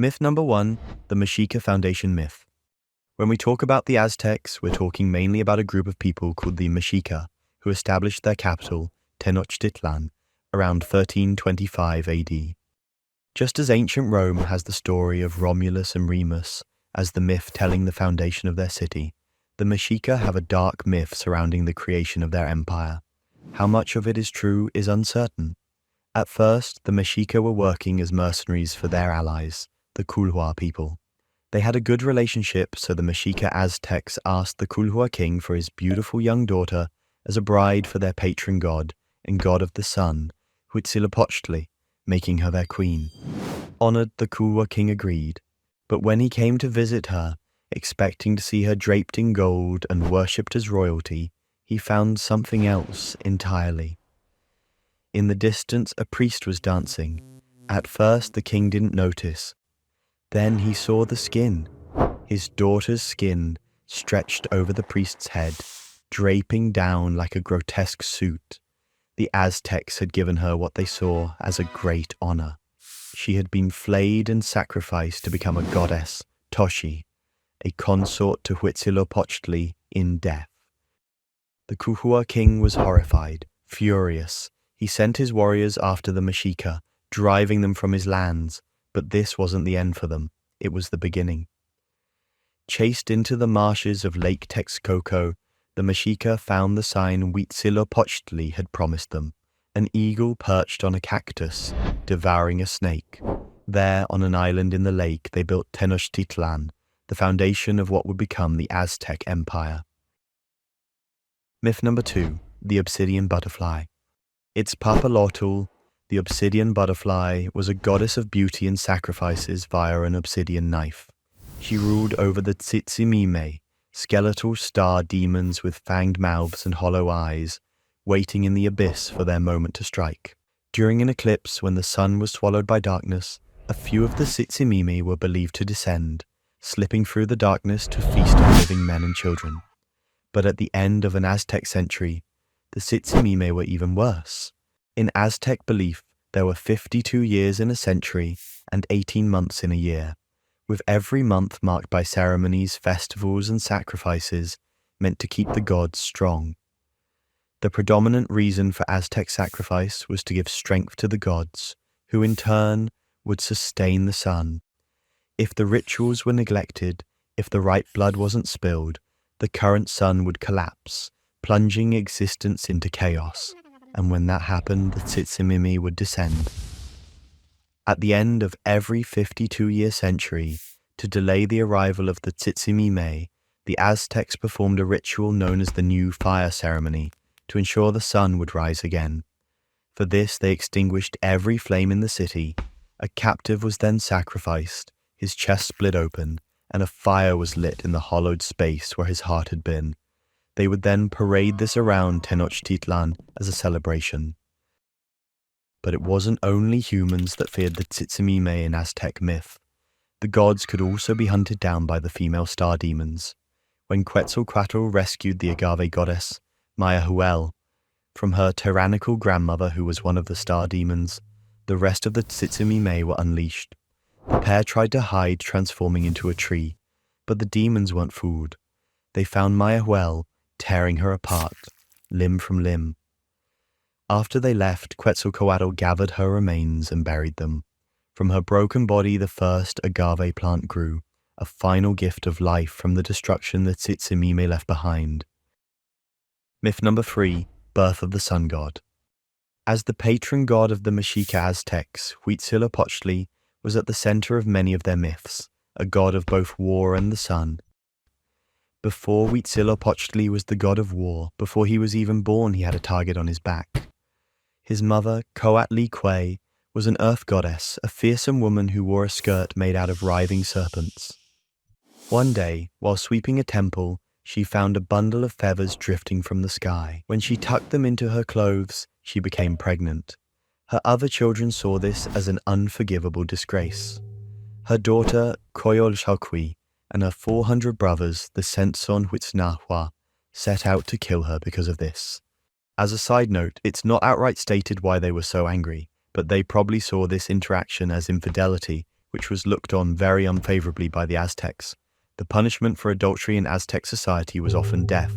Myth number 1, the Mexica Foundation myth. When we talk about the Aztecs, we're talking mainly about a group of people called the Mexica, who established their capital, Tenochtitlan, around 1325 AD. Just as ancient Rome has the story of Romulus and Remus as the myth telling the foundation of their city, the Mexica have a dark myth surrounding the creation of their empire. How much of it is true is uncertain. At first, the Mexica were working as mercenaries for their allies, the Culhua people. They had a good relationship, so the Mexica Aztecs asked the Culhua king for his beautiful young daughter as a bride for their patron god and god of the sun, Huitzilopochtli, making her their queen. Honored, the Culhua king agreed, but when he came to visit her, expecting to see her draped in gold and worshipped as royalty, he found something else entirely. In the distance, a priest was dancing. At first, the king didn't notice. Then he saw the skin, his daughter's skin, stretched over the priest's head, draping down like a grotesque suit. The Aztecs had given her what they saw as a great honor. She had been flayed and sacrificed to become a goddess, Toshi, a consort to Huitzilopochtli in death. The Culhua king was horrified, furious. He sent his warriors after the Mexica, driving them from his lands, but this wasn't the end for them. It was the beginning. Chased into the marshes of Lake Texcoco, the Mexica found the sign Huitzilopochtli had promised them, an eagle perched on a cactus, devouring a snake. There, on an island in the lake, they built Tenochtitlan, the foundation of what would become the Aztec Empire. Myth number 2, the Obsidian Butterfly. Its papalotl, the Obsidian Butterfly, was a goddess of beauty and sacrifices via an obsidian knife. She ruled over the Tzitzimime, skeletal star demons with fanged mouths and hollow eyes, waiting in the abyss for their moment to strike. During an eclipse, when the sun was swallowed by darkness, a few of the Tzitzimime were believed to descend, slipping through the darkness to feast on living men and children. But at the end of an Aztec century, the Tzitzimime were even worse. In Aztec belief, there were 52 years in a century and 18 months in a year, with every month marked by ceremonies, festivals, and sacrifices meant to keep the gods strong. The predominant reason for Aztec sacrifice was to give strength to the gods, who in turn would sustain the sun. If the rituals were neglected, if the right blood wasn't spilled, the current sun would collapse, plunging existence into chaos, and when that happened, the Tzitzimime would descend. At the end of every 52-year century, to delay the arrival of the Tzitzimime, the Aztecs performed a ritual known as the New Fire Ceremony to ensure the sun would rise again. For this, they extinguished every flame in the city. A captive was then sacrificed, his chest split open, and a fire was lit in the hollowed space where his heart had been. They would then parade this around Tenochtitlan as a celebration. But it wasn't only humans that feared the Tzitzimime in Aztec myth. The gods could also be hunted down by the female star demons. When Quetzalcoatl rescued the agave goddess, Mayahuel, from her tyrannical grandmother who was one of the star demons, the rest of the Tzitzimime were unleashed. The pair tried to hide, transforming into a tree, but the demons weren't fooled. They found Mayahuel, tearing her apart, limb from limb. After they left, Quetzalcoatl gathered her remains and buried them. From her broken body, the first agave plant grew, a final gift of life from the destruction the Tzitzimime left behind. Myth number 3, birth of the sun god. As the patron god of the Mexica Aztecs, Huitzilopochtli was at the center of many of their myths, a god of both war and the sun. Before Huitzilopochtli was the god of war, before he was even born he had a target on his back. His mother, Coatlicue, was an earth goddess, a fearsome woman who wore a skirt made out of writhing serpents. One day, while sweeping a temple, she found a bundle of feathers drifting from the sky. When she tucked them into her clothes, she became pregnant. Her other children saw this as an unforgivable disgrace. Her daughter, Coyolxauhqui, and her 400 brothers, the Senzon Huitznahua, set out to kill her because of this. As a side note, it's not outright stated why they were so angry, but they probably saw this interaction as infidelity, which was looked on very unfavorably by the Aztecs. The punishment for adultery in Aztec society was often death,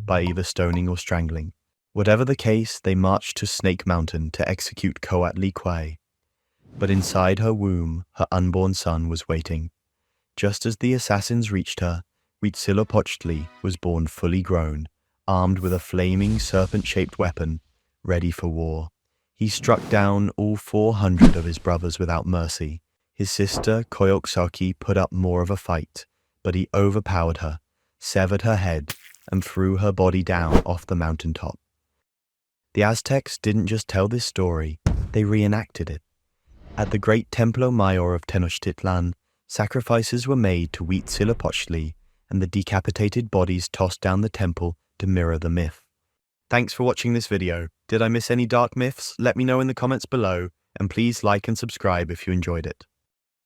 by either stoning or strangling. Whatever the case, they marched to Snake Mountain to execute Coatlicue. But inside her womb, her unborn son was waiting. Just as the assassins reached her, Huitzilopochtli was born fully grown, armed with a flaming serpent-shaped weapon, ready for war. He struck down all 400 of his brothers without mercy. His sister, Coyolxauhqui, put up more of a fight, but he overpowered her, severed her head, and threw her body down off the mountaintop. The Aztecs didn't just tell this story, they reenacted it. At the great Templo Mayor of Tenochtitlan, sacrifices were made to Huitzilopochtli, and the decapitated bodies tossed down the temple to mirror the myth. Thanks for watching this video. Did I miss any dark myths? Let me know in the comments below, and please like and subscribe if you enjoyed it.